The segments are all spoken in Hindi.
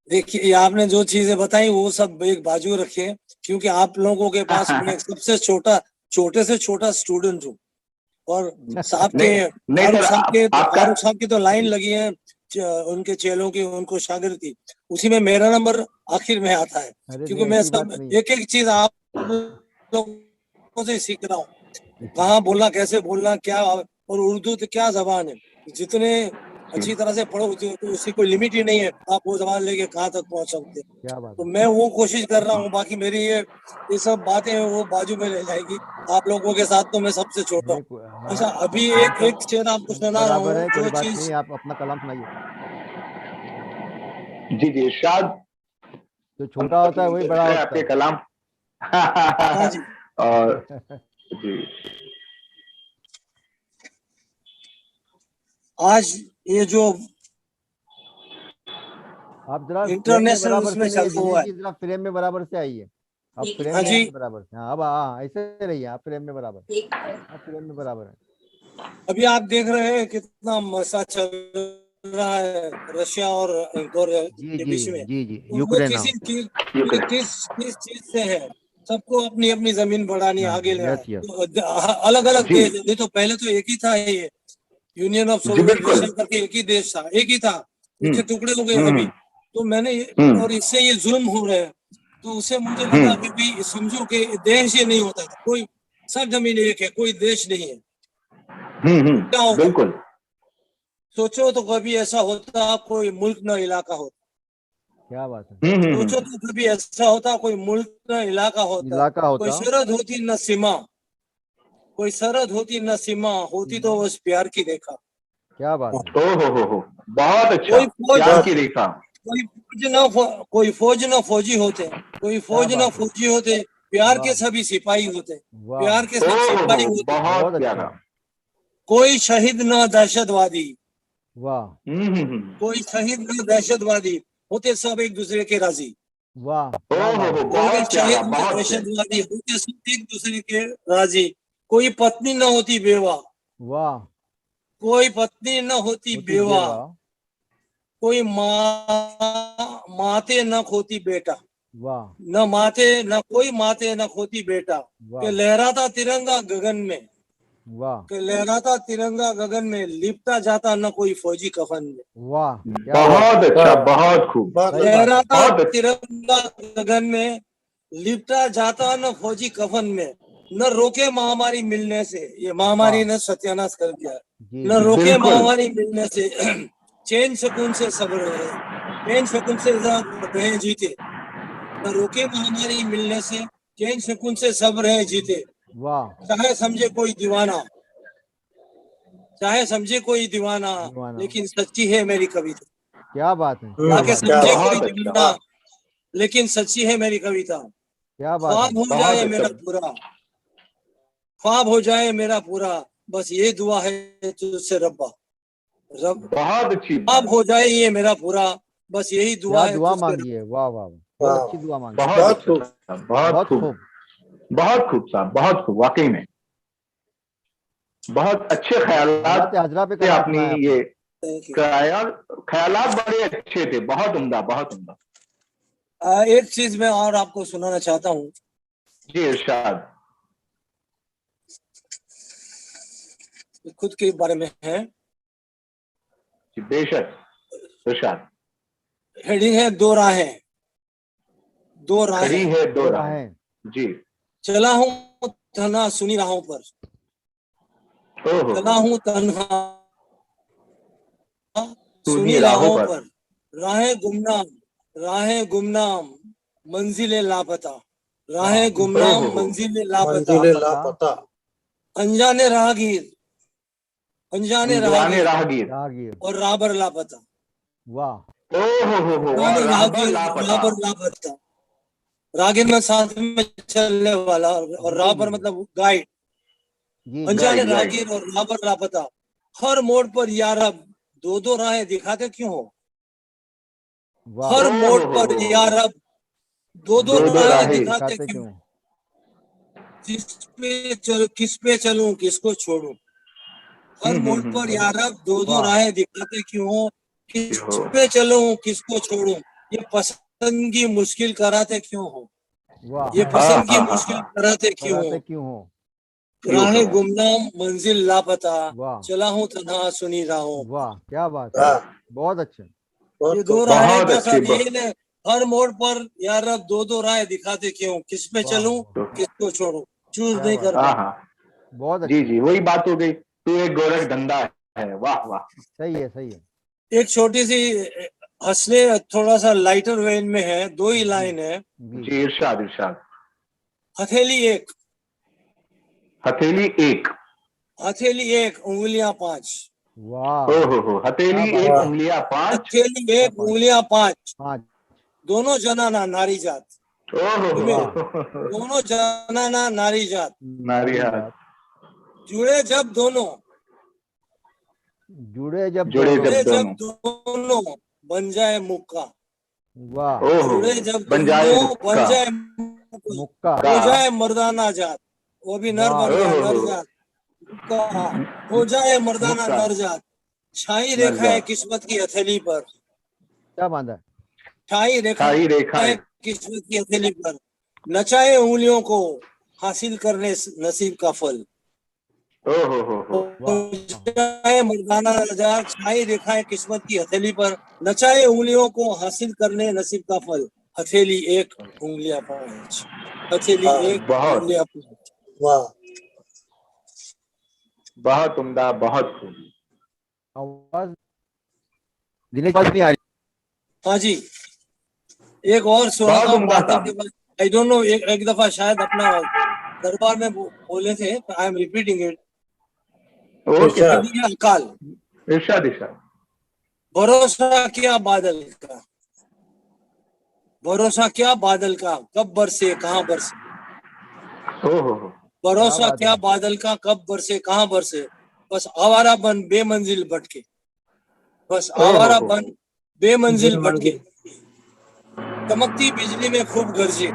देखिए, ये आपने जो चीजें बताई वो सब एक बाजू रखिए, क्योंकि आप लोगों के पास मैं सबसे छोटे से छोटा स्टूडेंट हूँ। और साहब के नहीं नहीं सर, आपका फारूक साहब की तो लाइन लगी है, उनके चेलों की, उनको शागिर्द की, उसी में मेरा नंबर आखिर में आता है। अरे क्योंकि नहीं, मैं ऐसी बात सब नहीं एक एक चीज आप लोगों से सीख रहा हूँ, कहाँ बोलना, कैसे बोलना, क्या। और उर्दू तो क्या जबान है, जितने अच्छी तरह से पढ़ो तो उसकी कोई लिमिट ही नहीं है, आप वो जबान लेके कहाँ तक पहुंच सकते हैं। क्या बात तो है। मैं वो कोशिश कर रहा हूँ, बाकी मेरी ये सब बातें हैं वो बाजू में रह जाएगी। आप लोगों के साथ तो मैं सबसे छोटा नहीं हूँ। अच्छा, अभी एक तो एक शेर आपको सुना रहा बराबर हूँ है, कोई जो बात चीज। नहीं, आप अपना कलाम सुनाइए। जी जी इरशाद। जो छोटा होता है वही बड़ा है होता आपके कलाम। हाँ जी। और है। जी आज ये जो आप जरा फ्रेम में इंटरनेशनल बराबर से उसमें नहीं है चल दिनेश रहा है। जी, जरा फ्रेम में बराबर से आइए। आप फ्रेम हाँ में जी। आइए बराबर से। हाँ, अब हाँ, ऐसे रहिए, आप फ्रेम में बराबर। आप फ्रेम में बराबर है। अभी आप देख रहे हैं कितना मसला चल रहा है रशिया और जी के जी बीच में। जी जी, तो वो यूक्रेन। हाँ, किसी चीज यूक्रेन। किस किस चीज से है, सबको अपनी अपनी जमीन बढ़ानी है, हाँ, आगे लेना है। Yes yes. तो अलग अलग जी देश, नहीं तो पहले तो एक ही था ये, यूनियन ऑफ जी सोवियत बिल्कुल। रशिया करके एक ही देश था, एक ही था। हम्म उसके टुकड़े हो गए हम्म अभी। तो मैंने हम्म और इससे ये जुल्म हो रहे हैं। तो उससे मुझे लगा हम्म कि भी समझो कि देश ये नहीं होता था कोई, सब जमीन एक है, कोई देश नहीं है। तो क्या होगा, बिल्कुल। सोचो तो कभी ऐसा होता कोई मुल्क न इलाका होता। क्या बात है। सोचो तो कभी ऐसा होता कोई मुल्क न इलाका होता। इलाका कोई होता। सरहद होती न सीमा, कोई सरहद होती न सीमा, होती तो बस प्यार की रेखा। क्या बात है। ओ हो, बहुत अच्छा। कोई फौज प्यार की रेखा। कोई फौज न फौजी होते, कोई क्या फौज न बात है। फौजी होते, प्यार के वाह सभी सिपाही होते, वाह। प्यार के ओ सब सिपाही होते। बहुत बहुत अच्छा। प्यारा। कोई शहीद न दहशतवादी, वाह कोई शहीद न दहशतवादी, होते सब एक दूसरे के राजी। वाह, ओ क्या बात है। कोई बहुत प्यारा, शहीद न बहुत प्यारा। दहशतवादी, होते सब एक दूसरे के राजी। कोई पत्नी न होती बेवा, वाह। कोई पत्नी न होती होती बेवा, बेवा। कोई माँ माते न खोती बेटा, वाह न माते न कोई माते न खोती बेटा। के वाह लहराता तिरंगा गगन में, वाह के लहराता तिरंगा गगन में, लिपटा जाता न कोई फौजी कफन में। वाह, क्या बात है। बहुत अच्छा, बहुत खूब। सही बात है। लहराता बहुत अच्छा। तिरंगा गगन में, लिपटा जाता न फौजी कफन में। न रोके महामारी मिलने से, ये वाह। महामारी ने सत्यानाश कर दिया है। जी न जी। रोके बिल्कुल। महामारी मिलने से, चैन सुकून से सब रहे, चैन सुकून से सब रहे जीते। न रोके महामारी मिलने से, चैन सुकून से सब रहे जीते। वाह। चाहे समझे कोई दीवाना, चाहे समझे कोई दीवाना, दीवाना। लेकिन सच्ची है मेरी कविता। क्या बात है। क्या चाहे बात है। समझे कोई बहुत अच्छा। दीवाना, लेकिन सच्ची है मेरी कविता। क्या बात है। ख्वाब हो बहुत जाए अच्छा। मेरा पूरा, ख्वाब हो जाए मेरा पूरा, बस ये दुआ है तुझसे रब्बा। रब बहुत अच्छी ख्वाब बात। हो जाए ये मेरा पूरा, बस यही क्या दुआ है दुआ तुझसे मांगी है। रब्बा। वाह वाह वाह। बहुत अच्छी दुआ मांगी है। बहुत अच्छा साहब, बहुत बहुत खूब। खूब। बहुत खूब साहब, बहुत खूब, वाकई में बहुत अच्छे हालात ख्यालात हाजरा पे से कलाम आपने सुना है आपने। ये थैंक यू। कराया। ख्यालात बड़े अच्छे थे, बहुत उम्दा, बहुत उम्दा। एक चीज मैं और आपको सुनाना चाहता हूँ। जी इरशाद। खुद के बारे में है। जी बेशक इरशाद। हेडिंग है दो राहें, दो खड़ी राहें। है दो दो राहें। राहें। जी। चला हूँ तन्हा सुनी राहों पर, ओ चला हो। हूँ तन्हा सुनी सुनी राहों राहों पर। पर, राहें गुमनाम, राहें गुमनाम, मंजिलें लापता, वाह। राहें ओ गुमनाम, हो। मंजिलें लापता। लापता। अनजाने राहगीर, अनजाने अनजाने राहगीर, राहगीर। राहगीर। और राहबर लापता। वाह। ओ हो, अनजाने और राहबर राहगीर और लापता। राहबर लापता। राहगीर में साथ में चलने वाला, और जी जी राहबर जी मतलब गाइड। जी जी। अनजाने गाइड गाइड। राहगीर और राहबर लापता। हर मोड़ पर यार अब दो दो राहें दिखाते क्यों हो, वाह। हर ओ मोड़ पर हो। यार अब दो दो दो दो राहें राहें। दिखाते दिखाते क्यों, क्यों। किस पे चलूं किसको छोड़ूं। हर मोड़ पर हम्म। यार अब दो दो वाह। राहें दिखाते क्यों हो, किस हो। पे चलूं किसको छोड़ूं। ये पसंद की मुश्किल कराते क्यों हो, वाह ये पसंद की हाँ, हाँ, मुश्किल हाँ। कराते क्यों कराते हो, क्यों हो। राहें गुमनाम मंजिल लापता, वाह चला हूँ तन्हा सुनी राहों। वाह क्या बात है, हाँ, बहुत अच्छे। ये दो राहें बहुत का अच्छी साथ यही ने हर मोड़ पर यार रब दो दो राह दिखाते क्यों, किस पे वाह चलूं वाह, किसको छोड़ूं, चूज क्या नहीं बात कर है, हाँ पाता। हाँ बहुत जी अच्छे। जी, वही बात हो गई, तू एक गोरख धंधा है। वाह वाह। सही है सही है। एक छोटी सी हंसने थोड़ा सा लाइटर वेन में है, दो ही जी लाइन है। जी जी, इरशाद इरशाद। हथेली एक, हथेली एक। हथेली एक उंगलियां पांच, वाह हो, क्या हथेली बात एक है। उंगलियां पांच। हथेली क्या एक बात, उंगलियां पांच, पाँच। दोनों जनाना नारी जात, तुम्हें वाह दोनों जनाना नारी जात, नारी नारी हाथ। जात, जुड़े जब दोनों, जुड़े जब जुड़े दोनों। जब जुड़े जब दोनों। दोनों बन जाए मुक्का, वाह ओहो, जुड़े जब बन जाए दोनों बन मुक्का जाए मुक्का, मुक्का। का। हो जाए मर्दाना जात, वो भी नर वाह बन गया ओहो, नर जात का, हो जाए मर्दाना मुक्का नर जात। छाई नर रेखा है जात। किस्मत की हथेली पर, क्या बांधा है। छाई रेखा शाही है रेखाएं। किस्मत की हथेली पर, नचाए उंगलियों को हासिल करने नसीब का फल, हो हो। जाए मर्दाना नजार, छाई रेखा है किस्मत की हथेली पर, नचाए उंगलियों को हासिल करने नसीब का फल। हथेली एक उंगलियां पांच, हथेली एक बहुत उंगलियां पांच। वाह, बहुत उम्दा, बहुत खूब। आवाज दिनेश पास नहीं आ रही। हाँ जी, एक और सुनाता बहुत हूँ उम्दा बादल के साहब। बाद। आई डोंट नो, एक दफा शायद अपना दरबार में बोले थे, I am repeating it. Okay sir. अकाल, इरशाद इरशाद। भरोसा क्या बादल का, भरोसा क्या बादल का, कब बरसे कहाँ बरसे, हो। क्या भरोसा बात क्या है। बादल का, कब बरसे कहाँ बरसे, बस आवारा बन बेमंजिल भटके, बस आवारा हो। बन बेमंजिल भटके, चमकती बिजली में खूब गरजे,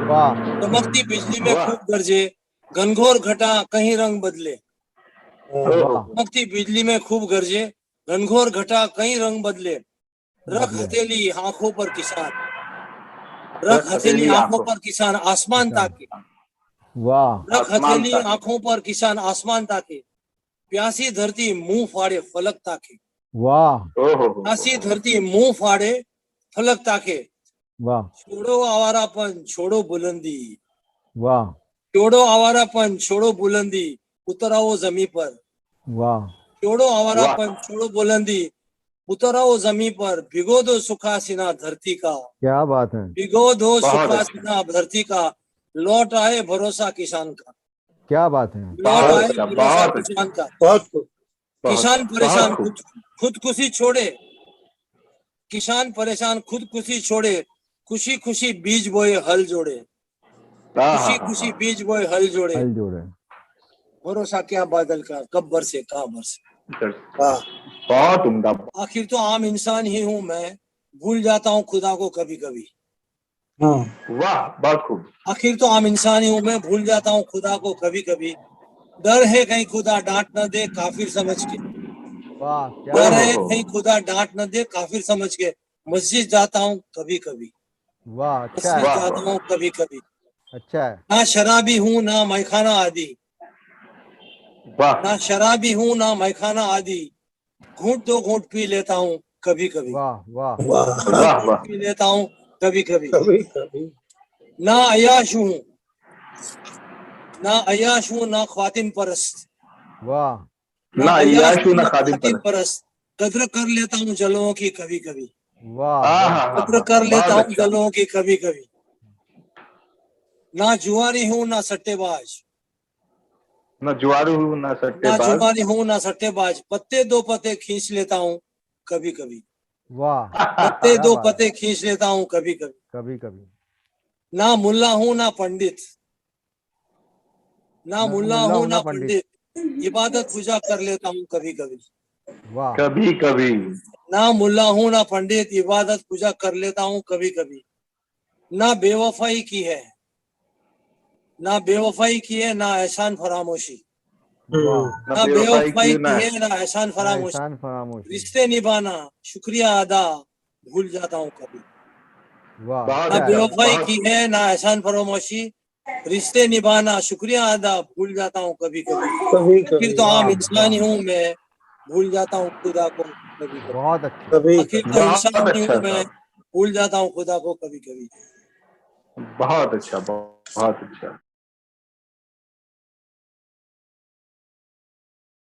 वाह चमकती बिजली में वाह। खूब गरजे, घनघोर घटा कहीं रंग बदले, हो। वाह चमकती बिजली में खूब गरजे, घनघोर घटा कहीं रंग बदले, रख बदले। हथेली आंखों पर किसान, रख रख हथेली हथेली आंखों आंखों। पर किसान आसमान किसान। ताके, वाह रख आसमान हथेली ताके। आंखों पर किसान आसमान ताके, प्यासी धरती मुंह फाड़े फलक ताके, वाह हो। प्यासी धरती मुंह फाड़े फलक ताके, वाह छोड़ो आवारापन छोड़ो बुलंदी, वाह छोड़ो आवारापन छोड़ो बुलंदी, उतर आओ जमी पर, वाह छोड़ो वाह। आवारापन छोड़ो बुलंदी, उतर आओ जमी पर, भिगो दो सुखासीना धरती का, क्या बात है। भिगो दो बहुत अच्छा। सुखासीना धरती का, लौट आए भरोसा किसान का, क्या बात है। लौट बहुत आए अच्छा, भरोसा बहुत अच्छा। किसान का। बहुत खूब। बहुत किसान बहुत परेशान खूब। खुदकुशी छोड़े, किसान परेशान खुदकुशी छोड़े, खुशी खुशी बीज बोए हल जोड़े, खुशी खुशी हाँ। बीज बोए हल जोड़े, हल जोड़े। भरोसा क्या बादल का, कब बरसे कहाँ बरसे। वाह, बहुत उम्दा। आखिर तो आम इंसान ही हूं मैं, भूल जाता हूँ खुदा को कभी कभी। वाह, बहुत खूब। आखिर तो आम इंसान ही हूं मैं, भूल जाता हूँ खुदा को कभी कभी, डर है कहीं खुदा डांट न दे काफिर समझ के, वाह क्या डर बात है है। कहीं खुदा डांट न दे काफिर समझ के, मस्जिद जाता हूँ कभी कभी, वाह अच्छा मस्जिद है। वाह जाता वाह। हूँ कभी कभी, अच्छा है। ना शराबी हूँ ना मैखाना आदि, वाह ना शराबी हूँ ना मैखाना आदि, घूंट दो घूंट पी लेता हूँ कभी कभी, वाह वाह घूंट दो वाह घूंट वाह। पी लेता हूँ कभी कभी, ना अयाश हूँ, ना अयाश हूँ ना ख्वातिन परस्त, वाह ना ना अयाश अय्याशु हूँ ना ना खादिम ख्वातिन पर। परस्त, कद्र कर लेता हूँ जलों की कभी कभी, वाह वाह कद्र कर लेता बहुत हूँ अच्छा। जलों की कभी कभी, ना जुआरी हूँ ना सट्टेबाज, ना जुआरू हूँ ना ना सट्टेबाज। जुआरी हूँ ना सट्टेबाज, पत्ते दो पत्ते खींच लेता हूँ कभी कभी, वाह पत्ते क्या दो बात है। पत्ते खींच लेता हूँ कभी कभी, कभी कभी। ना मुल्ला हूँ ना पंडित, ना ना मुल्ला मुल्ला हूँ हूं ना ना पंडित। पंडित, इबादत पूजा कर लेता हूँ कभी कभी, वाह कभी कभी। ना मुल्ला हूँ ना पंडित, इबादत पूजा कर लेता हूँ कभी कभी, ना बेवफाई की है, ना बेवफाई की है ना एहसान फरामोशी, वाह ना ना बेवफाई बेवफाई की की ना। है ना एहसान ना फरामोशी, एहसान फरामोशी। रिश्ते निभाना शुक्रिया अदा भूल जाता हूँ कभी। वाह बहुत ना क्या है? बेवफाई बहुत की है ना एहसान फरामोशी, रिश्ते निभाना शुक्रिया अदा भूल जाता हूँ कभी कभी। कभी आखिर कभी तो आम वाह इंसान ही वाह, हूँ मैं, भूल जाता हूँ खुदा को कभी कभी। बहुत अच्छे। कभी आखिर कभी तो बहुत इंसान ही अच्छा हूँ मैं, साहब, भूल जाता हूँ खुदा को कभी कभी। बहुत अच्छा, बहुत अच्छा।